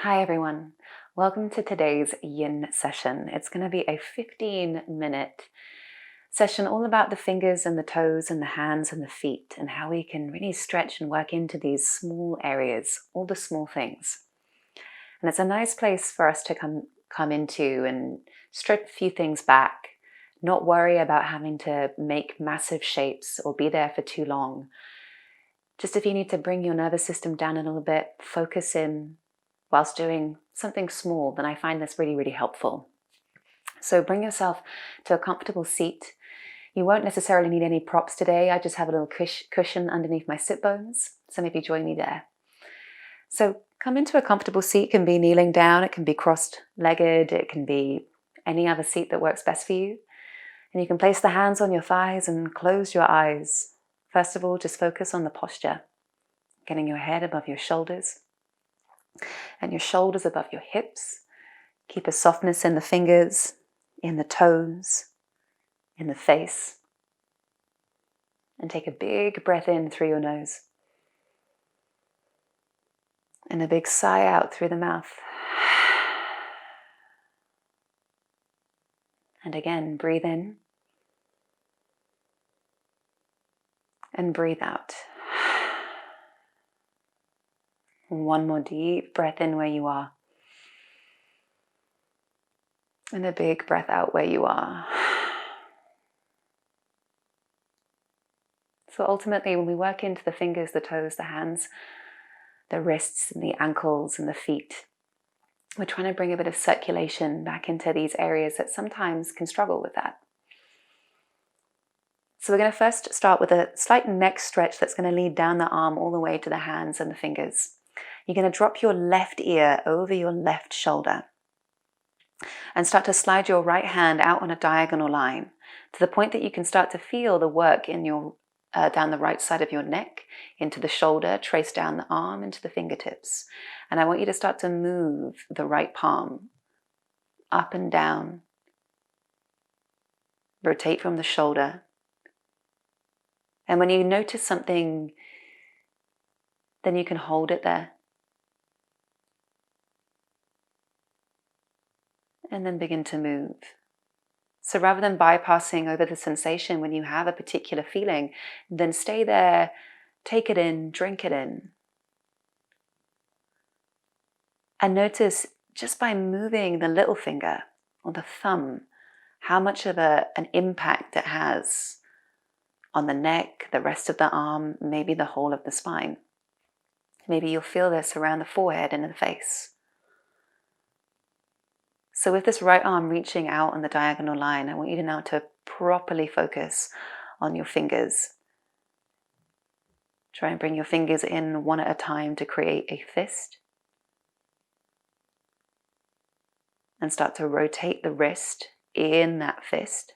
Hi everyone, welcome to today's Yin session. It's going to be a 15-minute session all about the fingers and the toes and the hands and the feet and how we can really stretch and work into these small areas, all the small things. And it's a nice place for us to come into and strip a few things back, not worry about having to make massive shapes or be there for too long. Just if you need to bring your nervous system down a little bit, focus in whilst doing something small, then I find this really, really helpful. So bring yourself to a comfortable seat. You won't necessarily need any props today. I just have a little cushion underneath my sit bones, so maybe join me there. So come into a comfortable seat. It can be kneeling down, it can be crossed-legged, it can be any other seat that works best for you. And you can place the hands on your thighs and close your eyes. First of all, just focus on the posture, getting your head above your shoulders and your shoulders above your hips. Keep a softness in the fingers, in the toes, in the face. And take a big breath in through your nose. And a big sigh out through the mouth. And again, breathe in. And breathe out. One more deep breath in where you are. And a big breath out where you are. So ultimately, when we work into the fingers, the toes, the hands, the wrists and the ankles and the feet, we're trying to bring a bit of circulation back into these areas that sometimes can struggle with that. So we're going to first start with a slight neck stretch that's going to lead down the arm all the way to the hands and the fingers. You're going to drop your left ear over your left shoulder and start to slide your right hand out on a diagonal line to the point that you can start to feel the work in your down the right side of your neck, into the shoulder, trace down the arm, into the fingertips. And I want you to start to move the right palm up and down. Rotate from the shoulder. And when you notice something, then you can hold it there. And then begin to move. So rather than bypassing over the sensation when you have a particular feeling, then stay there, take it in, drink it in. And notice just by moving the little finger or the thumb, how much of an impact it has on the neck, the rest of the arm, maybe the whole of the spine. Maybe you'll feel this around the forehead and in the face. So with this right arm reaching out on the diagonal line, I want you now to properly focus on your fingers. Try and bring your fingers in one at a time to create a fist. And start to rotate the wrist in that fist.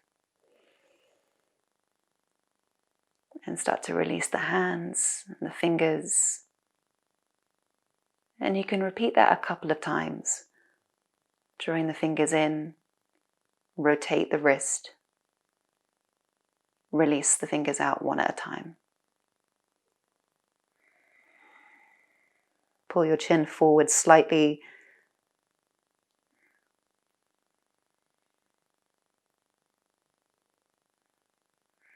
And start to release the hands and the fingers. And you can repeat that a couple of times. Drawing the fingers in, rotate the wrist, release the fingers out one at a time. Pull your chin forward slightly.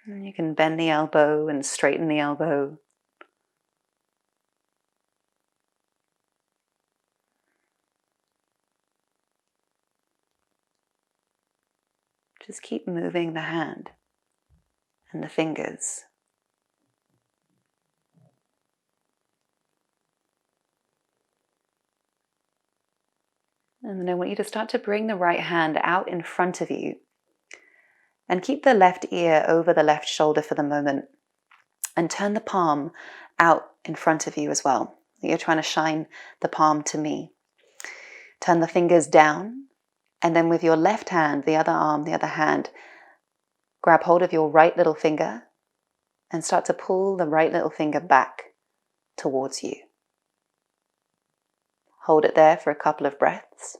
And you can bend the elbow and straighten the elbow. Just keep moving the hand and the fingers. And then I want you to start to bring the right hand out in front of you. And keep the left ear over the left shoulder for the moment. And turn the palm out in front of you as well. You're trying to shine the palm to me. Turn the fingers down. And then with your left hand, the other arm, the other hand, grab hold of your right little finger and start to pull the right little finger back towards you. Hold it there for a couple of breaths.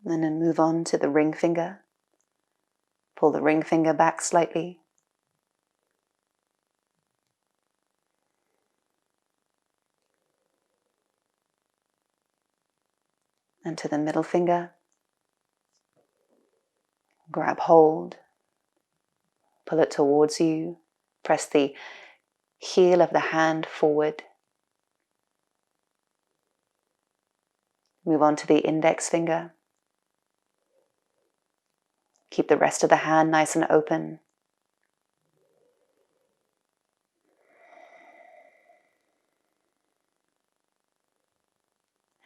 And then move on to the ring finger. Pull the ring finger back slightly. And to the middle finger. Grab hold. Pull it towards you. Press the heel of the hand forward. Move on to the index finger. Keep the rest of the hand nice and open.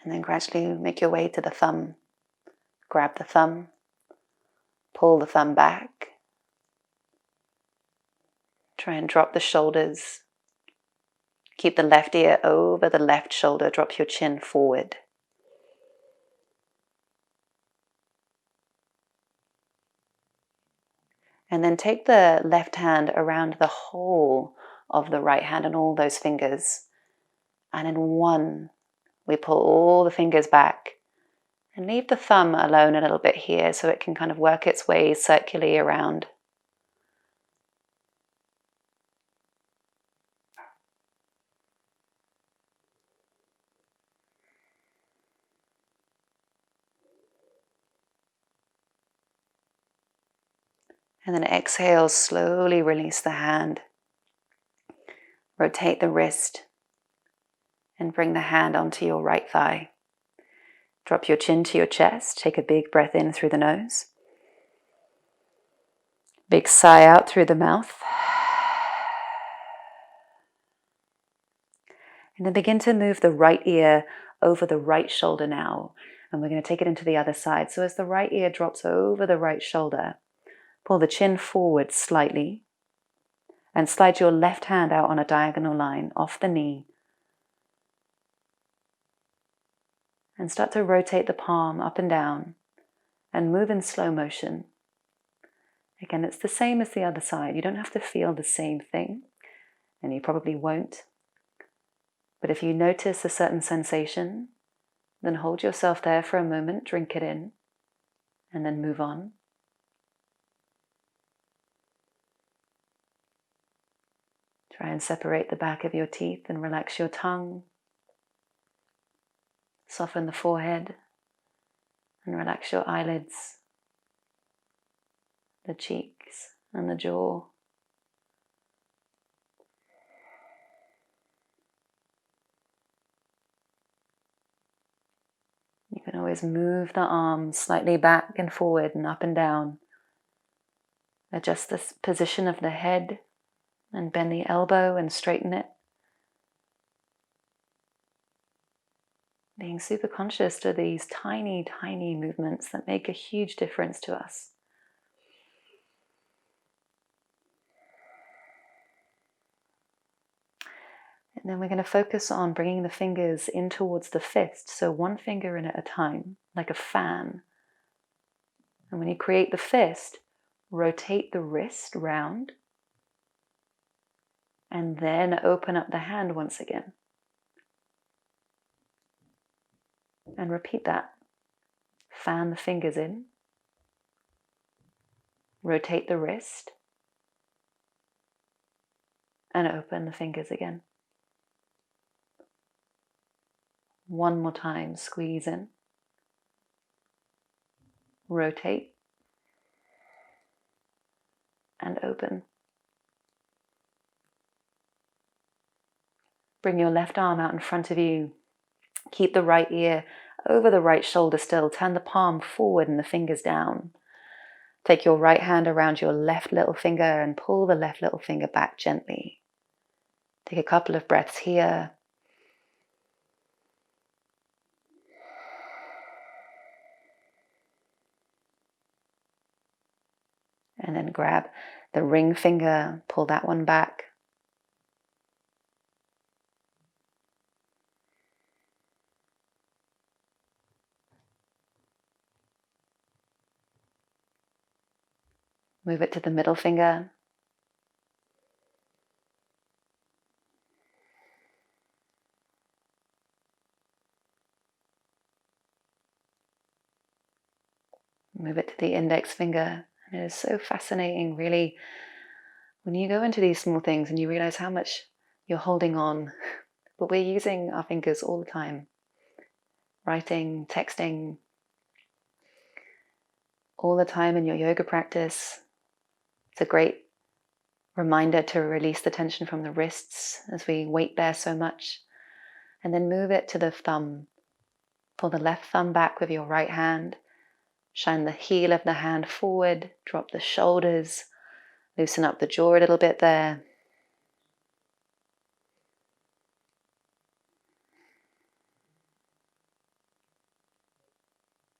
And then gradually make your way to the thumb. Grab the thumb. Pull the thumb back. Try and drop the shoulders. Keep the left ear over the left shoulder. Drop your chin forward. And then take the left hand around the whole of the right hand and all those fingers. And in one, we pull all the fingers back and leave the thumb alone a little bit here so it can kind of work its way circularly around. And then exhale, slowly release the hand. Rotate the wrist and bring the hand onto your right thigh. Drop your chin to your chest. Take a big breath in through the nose. Big sigh out through the mouth. And then begin to move the right ear over the right shoulder now. And we're going to take it into the other side. So as the right ear drops over the right shoulder, pull the chin forward slightly and slide your left hand out on a diagonal line off the knee. And start to rotate the palm up and down and move in slow motion. Again, it's the same as the other side. You don't have to feel the same thing, and you probably won't. But if you notice a certain sensation, then hold yourself there for a moment, drink it in, and then move on. Try and separate the back of your teeth and relax your tongue. Soften the forehead and relax your eyelids, the cheeks and the jaw. You can always move the arms slightly back and forward and up and down. Adjust the position of the head and bend the elbow and straighten it. Being super conscious to these tiny, tiny movements that make a huge difference to us. And then we're going to focus on bringing the fingers in towards the fist. So one finger in at a time, like a fan. And when you create the fist, rotate the wrist round. And then open up the hand once again. And repeat that. Fan the fingers in. Rotate the wrist. And open the fingers again. One more time, squeeze in. Rotate. And open. Bring your left arm out in front of you. Keep the right ear over the right shoulder still. Turn the palm forward and the fingers down. Take your right hand around your left little finger and pull the left little finger back gently. Take a couple of breaths here. And then grab the ring finger, pull that one back. Move it to the middle finger. Move it to the index finger. And it is so fascinating, really, when you go into these small things and you realize how much you're holding on, but we're using our fingers all the time. Writing, texting, all the time in your yoga practice. It's a great reminder to release the tension from the wrists as we weight bear so much. And then move it to the thumb. Pull the left thumb back with your right hand. Shine the heel of the hand forward. Drop the shoulders. Loosen up the jaw a little bit there.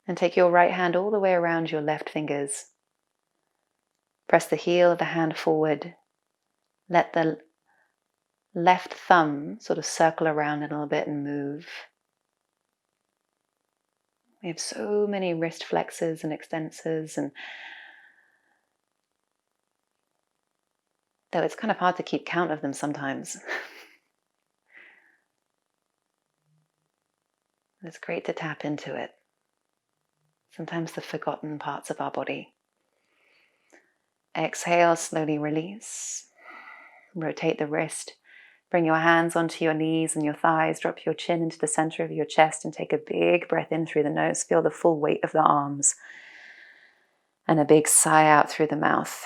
And take your right hand all the way around your left fingers. Press the heel of the hand forward. Let the left thumb sort of circle around a little bit and move. We have so many wrist flexors and extensors, and though it's kind of hard to keep count of them sometimes. It's great to tap into it. Sometimes the forgotten parts of our body. Exhale, slowly release. Rotate the wrist. Bring your hands onto your knees and your thighs. Drop your chin into the center of your chest and take a big breath in through the nose. Feel the full weight of the arms. And a big sigh out through the mouth.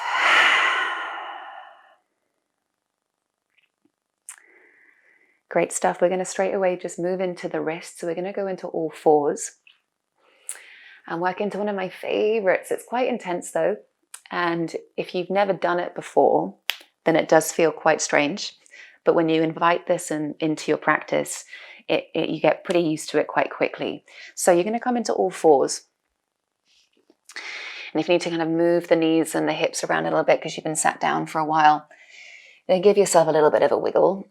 Great stuff. We're going to straight away just move into the wrists. So we're going to go into all fours and work into one of my favorites. It's quite intense though. And if you've never done it before, then it does feel quite strange. But when you invite this into your practice, you get pretty used to it quite quickly. So you're going to come into all fours. And if you need to kind of move the knees and the hips around a little bit because you've been sat down for a while, then give yourself a little bit of a wiggle.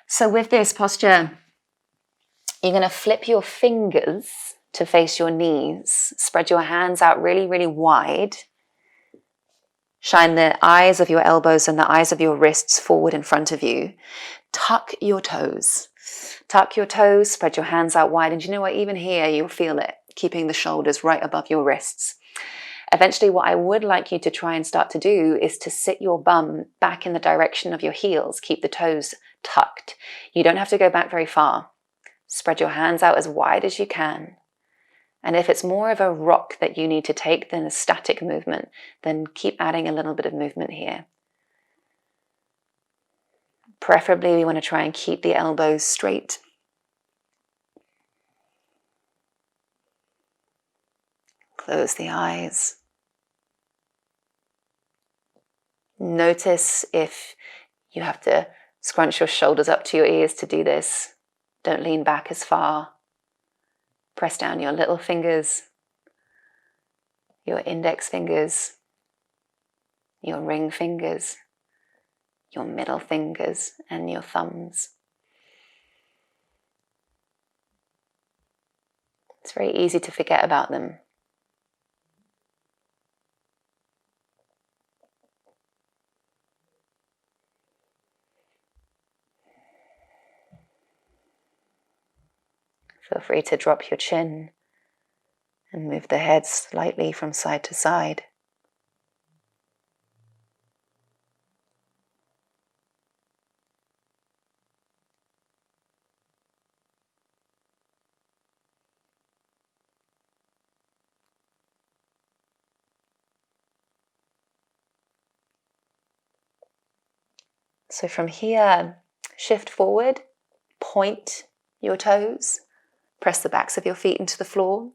So with this posture, you're going to flip your fingers to face your knees. Spread your hands out really, really wide. Shine the eyes of your elbows and the eyes of your wrists forward in front of you. Tuck your toes. Tuck your toes, spread your hands out wide. And you know what? Even here, you'll feel it, keeping the shoulders right above your wrists. Eventually, what I would like you to try and start to do is to sit your bum back in the direction of your heels. Keep the toes tucked. You don't have to go back very far. Spread your hands out as wide as you can. And if it's more of a rock that you need to take than a static movement, then keep adding a little bit of movement here. Preferably, we want to try and keep the elbows straight. Close the eyes. Notice if you have to scrunch your shoulders up to your ears to do this. Don't lean back as far. Press down your little fingers, your index fingers, your ring fingers, your middle fingers, and your thumbs. It's very easy to forget about them. Feel free to drop your chin and move the head slightly from side to side. So from here, shift forward, point your toes, press the backs of your feet into the floor.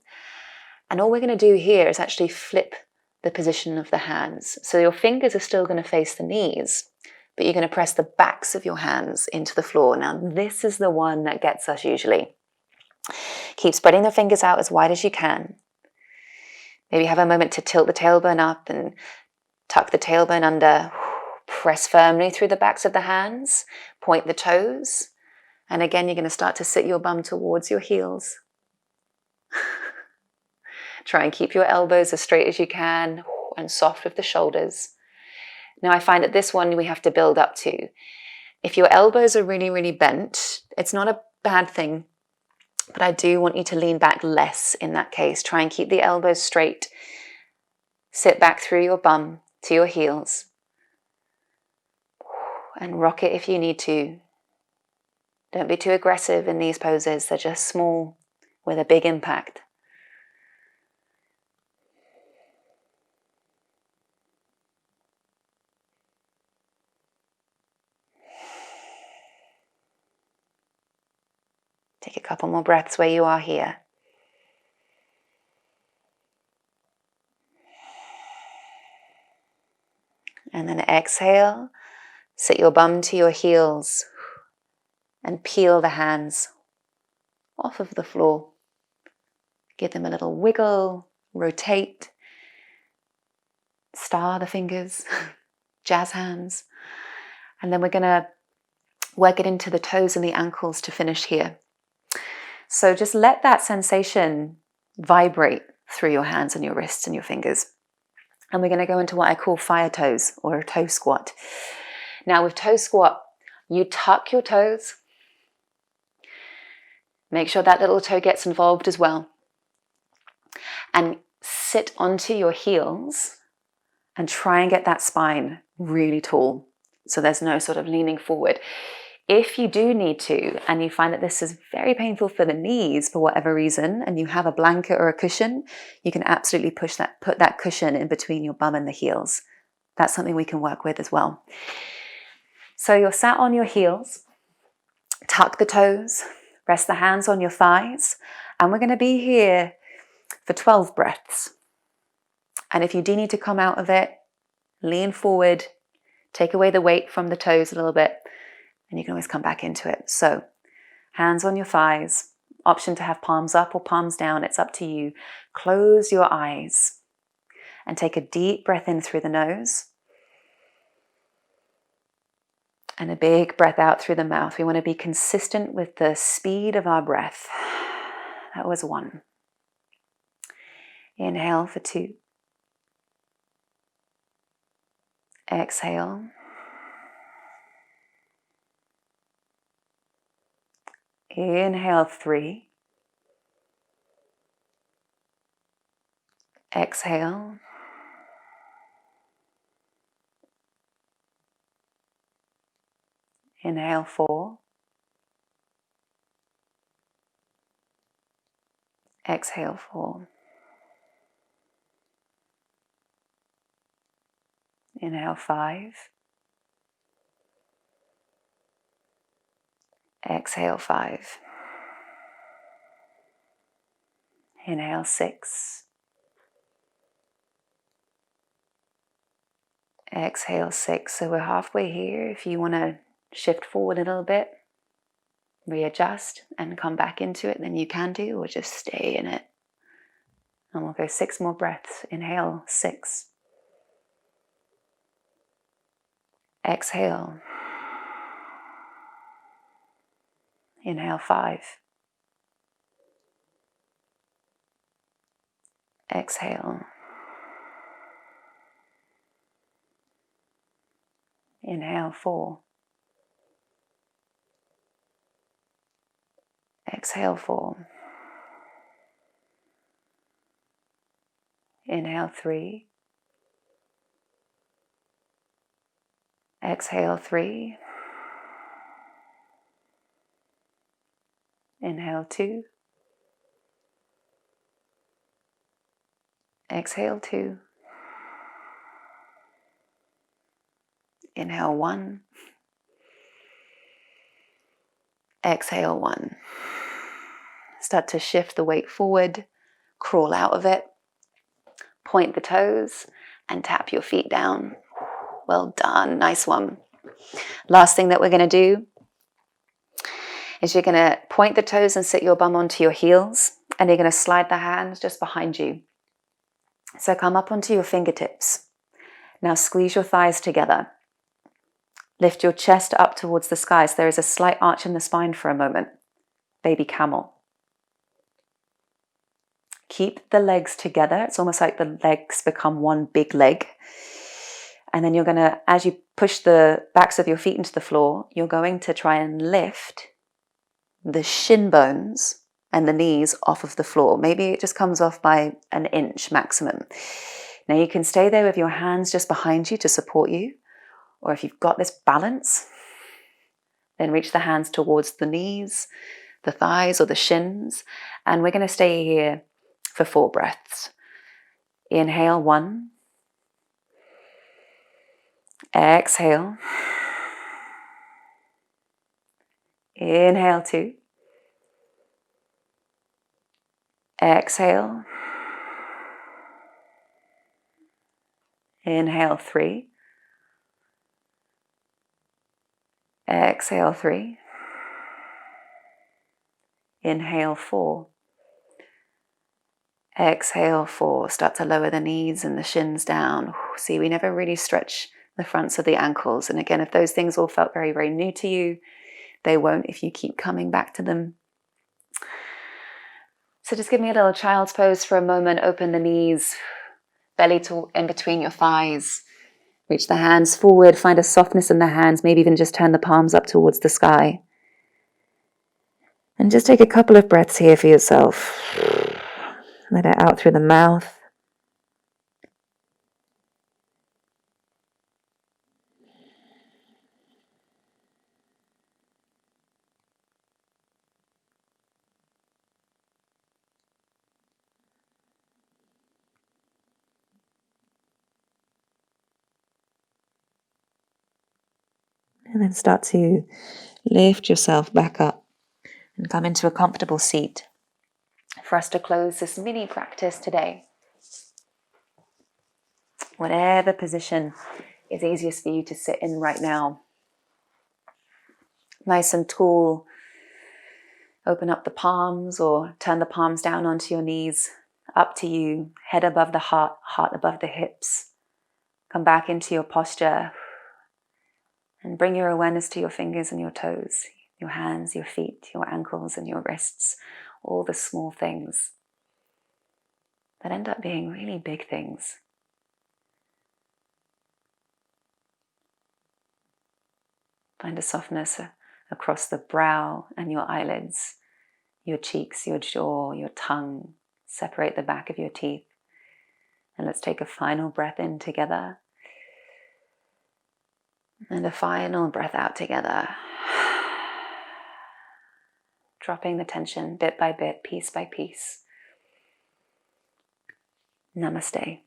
And all we're going to do here is actually flip the position of the hands. So your fingers are still going to face the knees, but you're going to press the backs of your hands into the floor. Now, this is the one that gets us usually. Keep spreading the fingers out as wide as you can. Maybe have a moment to tilt the tailbone up and tuck the tailbone under. Press firmly through the backs of the hands. Point the toes. And again, you're going to start to sit your bum towards your heels. Try and keep your elbows as straight as you can and soft with the shoulders. Now, I find that this one we have to build up to. If your elbows are really, really bent, it's not a bad thing But I do want you to lean back less in that case. Try and keep the elbows straight. Sit back through your bum to your heels. And rock it if you need to. Don't be too aggressive in these poses. They're just small with a big impact. Take a couple more breaths where you are here. And then exhale. Sit your bum to your heels and peel the hands off of the floor. Give them a little wiggle, rotate, star the fingers, jazz hands. And then we're going to work it into the toes and the ankles to finish here. So just let that sensation vibrate through your hands and your wrists and your fingers. And we're going to go into what I call fire toes or a toe squat. Now with toe squat, you tuck your toes. Make sure that little toe gets involved as well. And sit onto your heels and try and get that spine really tall. So there's no sort of leaning forward. If you do need to, and you find that this is very painful for the knees for whatever reason, and you have a blanket or a cushion, you can absolutely put that cushion in between your bum and the heels. That's something we can work with as well. So you're sat on your heels, tuck the toes, rest the hands on your thighs, and we're going to be here for 12 breaths. And if you do need to come out of it, lean forward, take away the weight from the toes a little bit, and you can always come back into it. So hands on your thighs, option to have palms up or palms down, it's up to you. Close your eyes and take a deep breath in through the nose and a big breath out through the mouth. We want to be consistent with the speed of our breath. That was 1. Inhale for 2. Exhale. Inhale 3. Exhale. Inhale 4. Exhale 4. Inhale 5. Exhale 5. Inhale 6. Exhale 6. So we're halfway here. If you want to shift forward a little bit, readjust and come back into it, then you can do, or just stay in it. And we'll go 6 more breaths. Inhale 6. Exhale. Inhale 5. Exhale. Inhale 4. Exhale 4. Inhale 3. Exhale 3. Inhale 2. Exhale 2. Inhale 1. Exhale 1. Start to shift the weight forward, crawl out of it, point the toes and tap your feet down. Well done, nice one. Last thing that we're going to do is you're going to point the toes and sit your bum onto your heels, and you're going to slide the hands just behind you. So come up onto your fingertips. Now squeeze your thighs together. Lift your chest up towards the sky so there is a slight arch in the spine for a moment. Baby camel. Keep the legs together. It's almost like the legs become one big leg. And then you're going to, as you push the backs of your feet into the floor, you're going to try and lift the shin bones and the knees off of the floor. Maybe it just comes off by an inch maximum. Now you can stay there with your hands just behind you to support you, or if you've got this balance, then reach the hands towards the knees, the thighs or the shins, and we're going to stay here for 4 breaths. Inhale 1, exhale, inhale 2, exhale, inhale 3, exhale 3, inhale 4, exhale 4. Start to lower the knees and the shins down. See, we never really stretch the fronts of the ankles. And again, if those things all felt very, very new to you, they won't if you keep coming back to them. So just give me a little child's pose for a moment. Open the knees, belly to in between your thighs. Reach the hands forward, find a softness in the hands, maybe even just turn the palms up towards the sky. And just take a couple of breaths here for yourself. Let it out through the mouth. And then start to lift yourself back up and come into a comfortable seat for us to close this mini practice today. Whatever position is easiest for you to sit in right now. Nice and tall. Open up the palms or turn the palms down onto your knees. Up to you. Head above the heart, heart above the hips. Come back into your posture and bring your awareness to your fingers and your toes, your hands, your feet, your ankles and your wrists. All the small things that end up being really big things. Find a softness across the brow and your eyelids, your cheeks, your jaw, your tongue. Separate the back of your teeth. And let's take a final breath in together. And a final breath out together. Dropping the tension bit by bit, piece by piece. Namaste.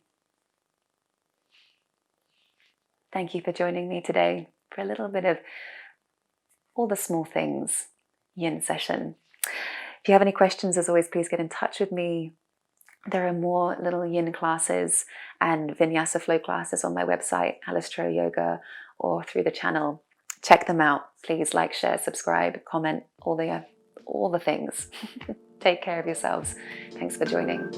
Thank you for joining me today for a little bit of all the small things yin session. If you have any questions, as always, please get in touch with me. There are more little yin classes and vinyasa flow classes on my website, Alice Trow Yoga, or through the channel. Check them out. Please like, share, subscribe, comment, all the things. Take care of yourselves. Thanks for joining.